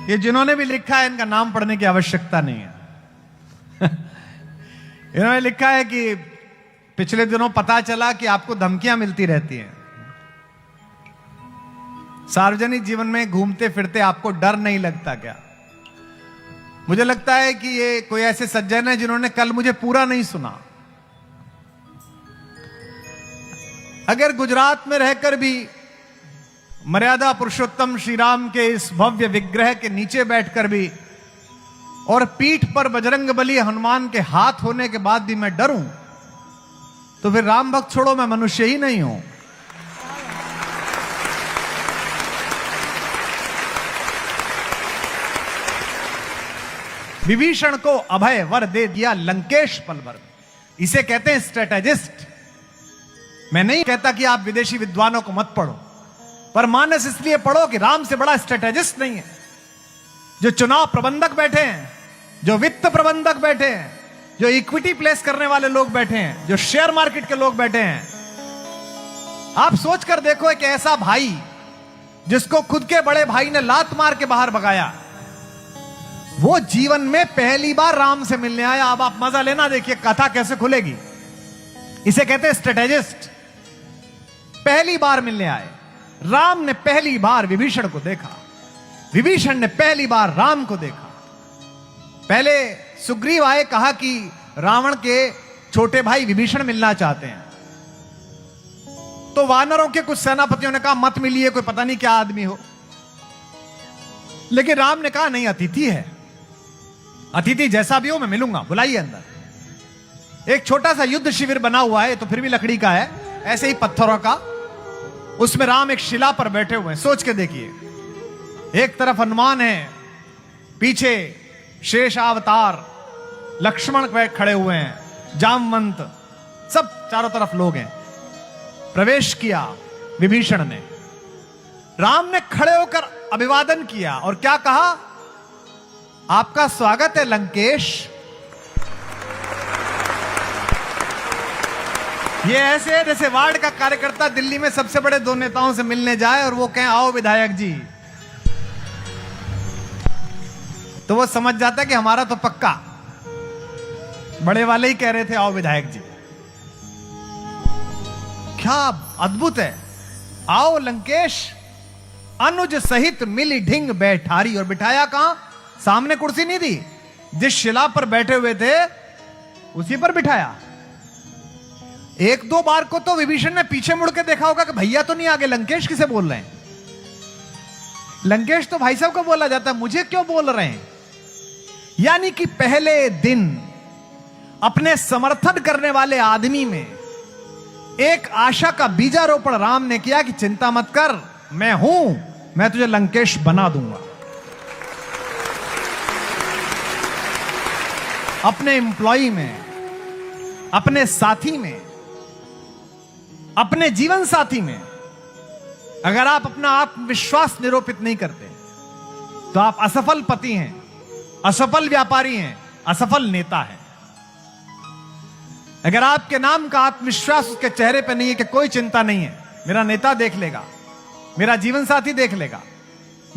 ये जिन्होंने भी लिखा है इनका नाम पढ़ने की आवश्यकता नहीं है। इन्होंने लिखा है कि पिछले दिनों पता चला कि आपको धमकियां मिलती रहती हैं। सार्वजनिक जीवन में घूमते फिरते आपको डर नहीं लगता क्या? मुझे लगता है कि ये कोई ऐसे सज्जन है जिन्होंने कल मुझे पूरा नहीं सुना। अगर गुजरात में रहकर भी मर्यादा पुरुषोत्तम श्री राम के इस भव्य विग्रह के नीचे बैठकर भी और पीठ पर बजरंगबली हनुमान के हाथ होने के बाद भी मैं डरूं, तो फिर राम भक्त छोड़ो, मैं मनुष्य ही नहीं हूं। विभीषण को अभय वर दे दिया लंकेश पल भर में। इसे कहते हैं स्ट्रेटेजिस्ट। मैं नहीं कहता कि आप विदेशी विद्वानों को मत पढ़ो, पर मानस इसलिए पढ़ो कि राम से बड़ा स्ट्रेटेजिस्ट नहीं है। जो चुनाव प्रबंधक बैठे हैं, जो वित्त प्रबंधक बैठे हैं, जो इक्विटी प्लेस करने वाले लोग बैठे हैं, जो शेयर मार्केट के लोग बैठे हैं, आप सोचकर देखो कि ऐसा भाई जिसको खुद के बड़े भाई ने लात मार के बाहर भगाया, वो जीवन में पहली बार राम से मिलने आया। अब आप मजा लेना, देखिए कथा कैसे खुलेगी। इसे कहते हैं स्ट्रेटेजिस्ट। पहली बार मिलने आए। राम ने पहली बार विभीषण को देखा, विभीषण ने पहली बार राम को देखा। पहले सुग्रीव आए, कहा कि रावण के छोटे भाई विभीषण मिलना चाहते हैं। तो वानरों के कुछ सेनापतियों ने कहा मत मिलिए, कोई पता नहीं क्या आदमी हो। लेकिन राम ने कहा नहीं, अतिथि है, अतिथि जैसा भी हो मैं मिलूंगा, बुलाइए अंदर। एक छोटा सा युद्ध शिविर बना हुआ है, तो फिर भी लकड़ी का है, ऐसे ही पत्थरों का। उसमें राम एक शिला पर बैठे हुए हैं। सोच के देखिए, एक तरफ हनुमान है, पीछे शेष अवतार लक्ष्मण खड़े हुए हैं, जामवंत, सब चारों तरफ लोग हैं। प्रवेश किया विभीषण ने, राम ने खड़े होकर अभिवादन किया और क्या कहा? आपका स्वागत है लंकेश। ये ऐसे है जैसे वार्ड का कार्यकर्ता दिल्ली में सबसे बड़े दो नेताओं से मिलने जाए और वो कहें आओ विधायक जी, तो वो समझ जाता है कि हमारा तो पक्का। बड़े वाले ही कह रहे थे आओ विधायक जी। क्या अद्भुत है। आओ लंकेश, अनुज सहित मिली ढिंग बैठारी। और बिठाया कहां? सामने कुर्सी नहीं दी, जिस शिला पर बैठे हुए थे उसी पर बिठाया। एक दो बार को तो विभीषण ने पीछे मुड़ के देखा होगा कि भैया तो नहीं आगे, लंकेश किसे बोल रहे हैं? लंकेश तो भाई साहब को बोला जाता है, मुझे क्यों बोल रहे हैं? यानी कि पहले दिन अपने समर्थन करने वाले आदमी में एक आशा का बीजारोपण राम ने किया कि चिंता मत कर, मैं हूं, मैं तुझे लंकेश बना दूंगा। अपने एम्प्लॉई में, अपने साथी में, अपने जीवन साथी में अगर आप अपना आत्मविश्वास निरूपित नहीं करते तो आप असफल पति हैं, असफल व्यापारी हैं, असफल नेता हैं। अगर आपके नाम का आत्मविश्वास उसके चेहरे पर नहीं है कि कोई चिंता नहीं है, मेरा नेता देख लेगा, मेरा जीवन साथी देख लेगा,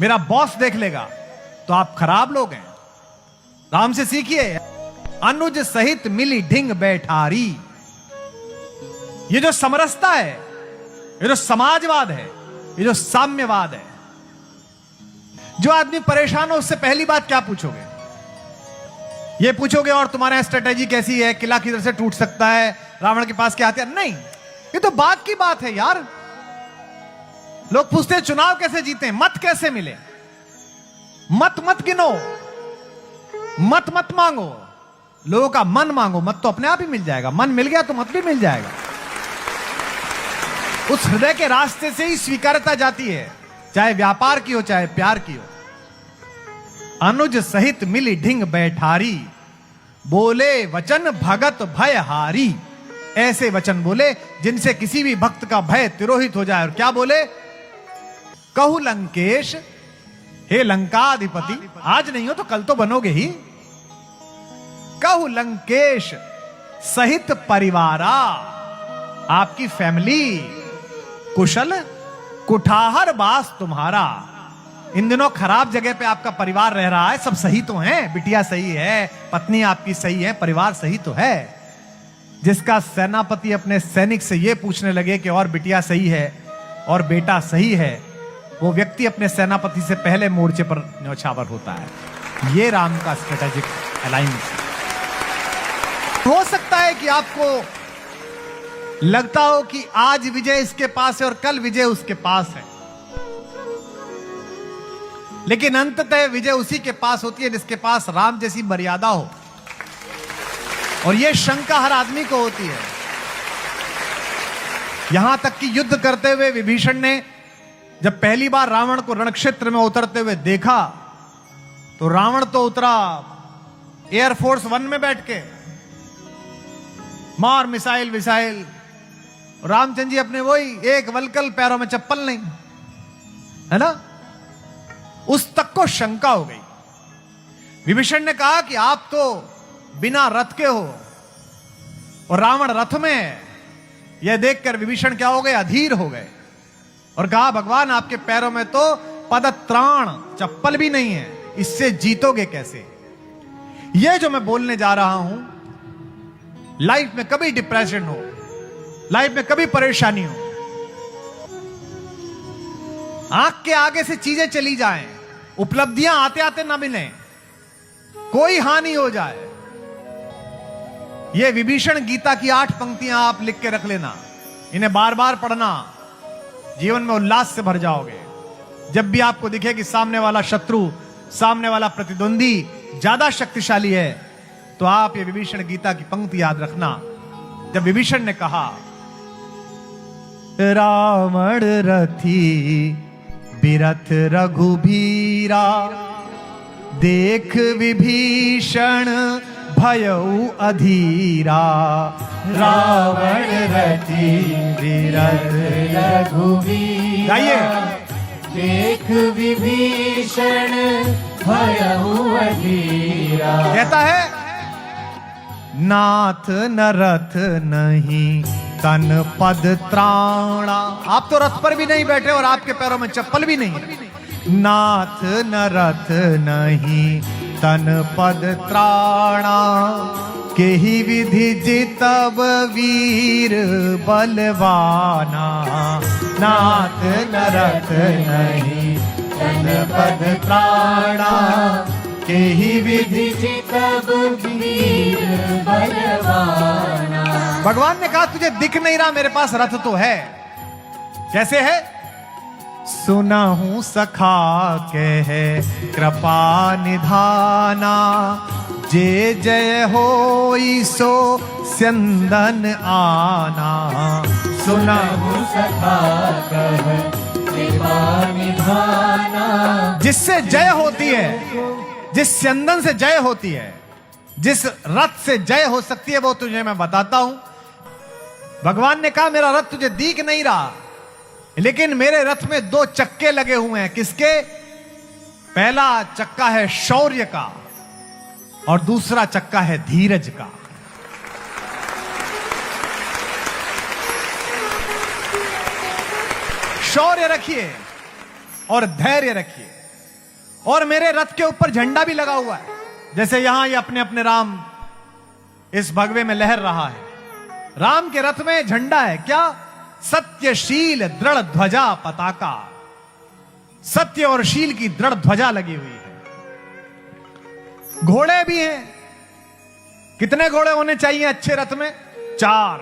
मेरा बॉस देख लेगा, तो आप खराब लोग हैं। राम से सीखिए। अनुज सहित मिली ढिंग बैठारी। ये जो समरसता है, ये जो समाजवाद है, ये जो साम्यवाद है, जो आदमी परेशान हो उससे पहली बात क्या पूछोगे? ये पूछोगे और तुम्हारा स्ट्रेटेजी कैसी है, किला किधर से टूट सकता है, रावण के पास क्या हथियार? नहीं, ये तो बात की बात है यार। लोग पूछते हैं चुनाव कैसे जीते, मत कैसे मिले। मत मत गिनो, मत मत मांगो, लोगों का मन मांगो। मत तो अपने आप ही मिल जाएगा, मन मिल गया तो मत भी मिल जाएगा। उस हृदय के रास्ते से ही स्वीकारता जाती है, चाहे व्यापार की हो चाहे प्यार की हो। अनुज सहित मिली ढिंग बैठारी, बोले वचन भगत भय हारी। ऐसे वचन बोले जिनसे किसी भी भक्त का भय तिरोहित हो जाए। और क्या बोले? कहु लंकेश, हे लंकाधिपति, आज नहीं हो तो कल तो बनोगे ही। कहु लंकेश सहित परिवारा, आपकी फैमिली कुशल, कुठाहर बास तुम्हारा। इन दिनों खराब जगह पे आपका परिवार रह रहा है, सब सही तो है, बिटिया सही है, पत्नी आपकी सही है, परिवार सही तो है। जिसका सेनापति अपने सैनिक से यह पूछने लगे कि और बिटिया सही है और बेटा सही है, वो व्यक्ति अपने सेनापति से पहले मोर्चे पर न्यौछावर होता है। ये राम का स्ट्रेटेजिक अलायंस। हो सकता है कि आपको लगता हो कि आज विजय इसके पास है और कल विजय उसके पास है, लेकिन अंततः विजय उसी के पास होती है जिसके पास राम जैसी मर्यादा हो। और यह शंका हर आदमी को होती है। यहां तक कि युद्ध करते हुए विभीषण ने जब पहली बार रावण को रणक्षेत्र में उतरते हुए देखा, तो रावण तो उतरा एयरफोर्स 1 में बैठ के, मार मिसाइल विसाइल। रामचंद्र जी अपने वही एक वलकल, पैरों में चप्पल नहीं, है ना। उस तक को शंका हो गई। विभीषण ने कहा कि आप तो बिना रथ के हो और रावण रथ में है। यह देखकर विभीषण क्या हो गए, अधीर हो गए और कहा भगवान आपके पैरों में तो पदत्राण चप्पल भी नहीं है, इससे जीतोगे कैसे। यह जो मैं बोलने जा रहा हूं, लाइफ में कभी डिप्रेशन हो, लाइफ में कभी परेशानी हो, आंख के आगे से चीजें चली जाएं, उपलब्धियां आते आते ना मिलें, कोई हानि हो जाए, यह विभीषण गीता की 8 पंक्तियां आप लिख के रख लेना, इन्हें बार बार पढ़ना, जीवन में उल्लास से भर जाओगे। जब भी आपको दिखे कि सामने वाला शत्रु, सामने वाला प्रतिद्वंदी ज्यादा शक्तिशाली है, तो आप ये विभीषण गीता की पंक्ति याद रखना। जब विभीषण ने कहा रावण रथी बिरथ रघुबीरा, देख विभीषण भयउ अधीरा। रावण रथी बिरथ रघुबीरा, गाइए। देख विभीषण भयउ अधीरा। कहता है नाथ न रथ नहीं तन पद त्राणा। आप तो रथ पर भी नहीं बैठे और आपके पैरों में चप्पल भी नहीं है। नाथ न रथ नहीं तन पद त्राणा, केहि विधि जितब वीर बलवाना। नाथ न रथ नहीं तन पद त्राणा, केहि विधि जितब वीर बलवाना। भगवान ने कहा तुझे दिख नहीं रहा, मेरे पास रथ तो है। कैसे है? सुना हूं सखा कह कृपा निधाना, जे जय होई सो स्यंदन आना। सुना हूं सखा कह कृपा निधाना, जिससे जय होती है, जिस स्यंदन से जय होती है, जिस रथ से जय हो सकती है, वो तुझे मैं बताता हूं। भगवान ने कहा मेरा रथ तुझे दिख नहीं रहा, लेकिन मेरे रथ में 2 चक्के लगे हुए हैं। किसके? पहला चक्का है शौर्य का और दूसरा चक्का है धीरज का। शौर्य रखिए और धैर्य रखिए। और मेरे रथ के ऊपर झंडा भी लगा हुआ है, जैसे यहां ये अपने अपने राम इस भगवे में लहर रहा है। राम के रथ में झंडा है क्या? सत्यशील दृढ़ ध्वजा पताका। सत्य और शील की दृढ़ ध्वजा लगी हुई है। घोड़े भी हैं। कितने घोड़े होने चाहिए अच्छे रथ में? 4।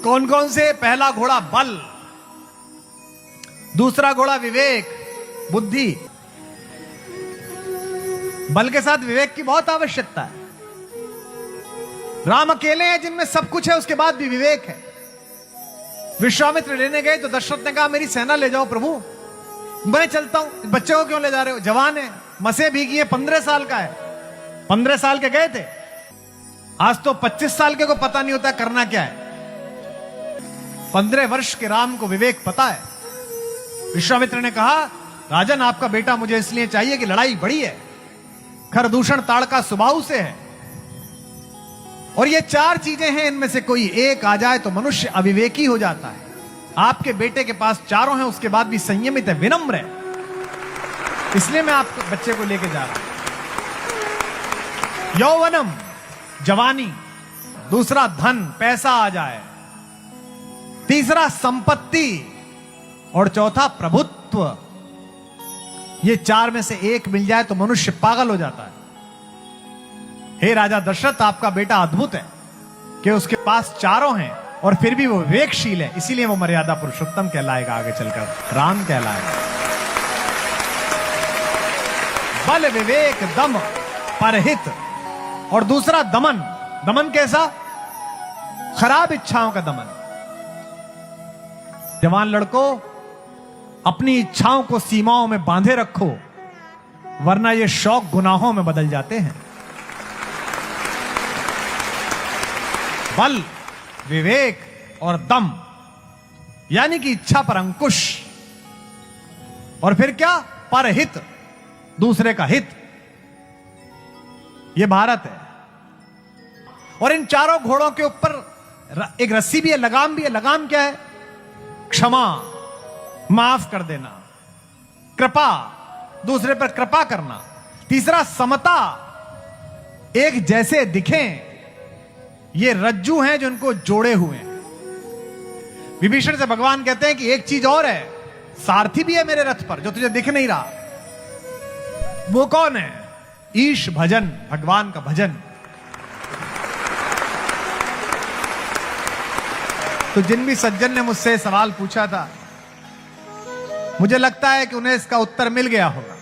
कौन कौन से? पहला घोड़ा बल, दूसरा घोड़ा विवेक बुद्धि। बल के साथ विवेक की बहुत आवश्यकता है। राम अकेले हैं जिनमें सब कुछ है, उसके बाद भी विवेक है। विश्वामित्र लेने गए तो दशरथ ने कहा मेरी सेना ले जाओ प्रभु, मैं चलता हूं। बच्चे को क्यों ले जा रहे हो? जवान है, मसे भीगी है, 15 साल का है। 15 साल के गए थे, आज तो 25 साल के को पता नहीं होता करना क्या है। 15 वर्ष के राम को विवेक पता है। विश्वामित्र ने कहा राजन आपका बेटा मुझे इसलिए चाहिए कि लड़ाई बड़ी है, खरदूषण ताड़का स्वभाव से है, और ये 4 चीजें हैं, इनमें से कोई एक आ जाए तो मनुष्य अविवेकी हो जाता है। आपके बेटे के पास चारों हैं, उसके बाद भी संयमित है, विनम्र है। इसलिए मैं आपको बच्चे को लेके जा रहा हूं। यौवनम, जवानी। दूसरा धन, पैसा आ जाए। तीसरा संपत्ति। और चौथा प्रभुत्व। ये चार में से एक मिल जाए तो मनुष्य पागल हो जाता है। हे राजा दशरथ, आपका बेटा अद्भुत है कि उसके पास चारों हैं और फिर भी वो विवेकशील है, इसीलिए वो मर्यादा पुरुषोत्तम कहलाएगा, आगे चलकर राम कहलाएगा। बल, विवेक, दम, परहित। और दूसरा दमन। दमन कैसा? खराब इच्छाओं का दमन। जवान लड़कों, अपनी इच्छाओं को सीमाओं में बांधे रखो, वरना ये शौक गुनाहों में बदल जाते हैं। बल, विवेक और दम, यानी कि इच्छा पर अंकुश। और फिर क्या? परहित, दूसरे का हित। यह भारत है। और इन चारों घोड़ों के ऊपर एक रस्सी भी है, लगाम भी है। लगाम क्या है? क्षमा, माफ कर देना, कृपा, दूसरे पर कृपा करना। तीसरा समता, एक जैसे दिखें। ये रज्जू हैं जो इनको जोड़े हुए हैं। विभीषण से भगवान कहते हैं कि एक चीज और है, सारथी भी है मेरे रथ पर जो तुझे दिख नहीं रहा। वो कौन है? ईश भजन, भगवान का भजन। तो जिन भी सज्जन ने मुझसे सवाल पूछा था, मुझे लगता है कि उन्हें इसका उत्तर मिल गया होगा।